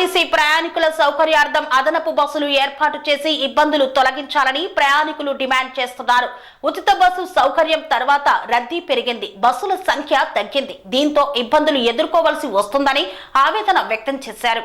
RTC ప్రయాణికుల సౌకర్యార్థం అదనపు బస్సులు ఏర్పాటు చేసి ఇబ్బందులు తొలగించాలని ప్రయాణికులు డిమాండ్ చేస్తున్నారు. ఉచిత బస్సు సౌకర్యం తర్వాత రద్దీ పెరిగింది, బస్సుల సంఖ్య తగ్గింది. దీంతో ఇబ్బందులు ఎదుర్కోవాల్సి వస్తుందని ఆవేదన వ్యక్తం చేశారు.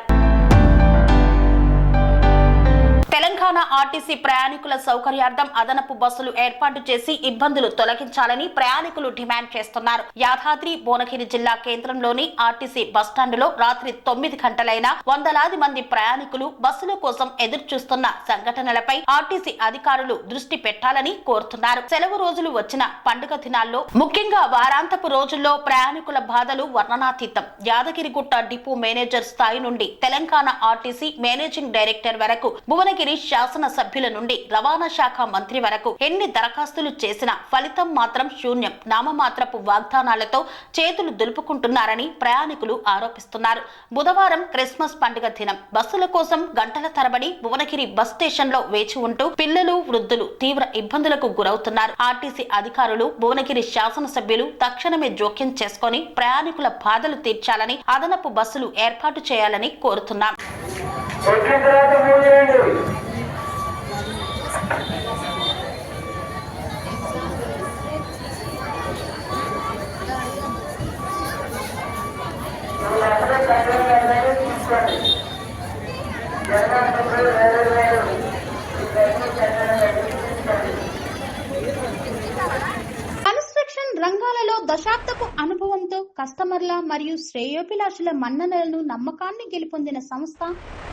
తెలంగాణ ఆర్టీసీ ప్రయాణికుల సౌకర్యార్థం అదనపు బస్సులు ఏర్పాటు చేసి ఇబ్బందులు తొలగించాలని ప్రయాణికులు డిమాండ్ చేస్తున్నారు. యాదాద్రి భువనగిరి జిల్లా కేంద్రంలోని ఆర్టీసీ బస్టాండులో రాత్రి 9 గంటలైనా వందలాది మంది ప్రయాణికులు బస్సుల కోసం ఎదురు చూస్తున్న సంఘటనలపై ఆర్టీసీ అధికారులు దృష్టి పెట్టాలని కోరుతున్నారు. సెలవు రోజులు వచ్చిన పండుగ దినాల్లో, ముఖ్యంగా వారాంతపు రోజుల్లో ప్రయాణికుల బాధలు వర్ణనాతీతం. యాదగిరిగుట్ట డిపో మేనేజర్ స్థాయి నుండి తెలంగాణ ఆర్టీసీ మేనేజింగ్ డైరెక్టర్ వరకు, భువనగిరి శాసన సభ్యుల నుండి రవాణా శాఖ మంత్రి వరకు ఎన్ని దరఖాస్తులు చేసినా ఫలితం మాత్రం శూన్యం. నామమాత్రపు వాగ్దానాలతో చేతులు దులుపుకుంటున్నారని ప్రయాణికులు ఆరోపిస్తున్నారు. బుధవారం క్రిస్మస్ పండుగ దినం బస్సుల కోసం గంటల తరబడి భువనగిరి బస్ స్టేషన్ లో వేచి ఉంటూ పిల్లలు, వృద్ధులు తీవ్ర ఇబ్బందులకు గురవుతున్నారు. ఆర్టీసీ అధికారులు, భువనగిరి శాసన సభ్యులు తక్షణమే జోక్యం చేసుకుని ప్రయాణికుల బాధలు తీర్చాలని, అదనపు బస్సులు ఏర్పాటు చేయాలని కోరుతున్నాం. కన్స్ట్రక్షన్ రంగాలలో దశాబ్దపు అనుభవంతో కస్టమర్ల మరియు శ్రేయోభిలాషుల మన్ననలను, నమ్మకాన్ని గెలుపొందిన సంస్థ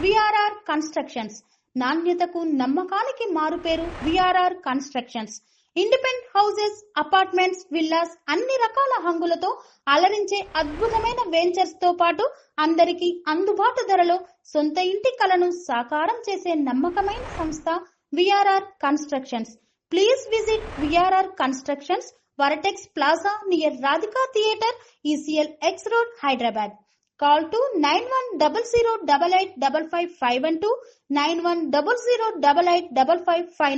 విఆర్ఆర్ కన్స్ట్రక్షన్స్. నాణ్యతకు, నమ్మకానికి మారుపేరు VRR constructions. Independent houses, apartments, villas అన్ని రకాల హంగులతో అలరించే అద్భుతమైన వెంచర్స్ తో పాటు అందరికీ అందుబాటు ధరలో సొంత ఇంటి కలను సాకారం చేసే నమ్మకమైన సంస్థ VRR constructions. Please visit VRR constructions, Varatex Plaza near Radhika Theatre, ECL X Road, Hyderabad. Call to 910088555512, 9100885559.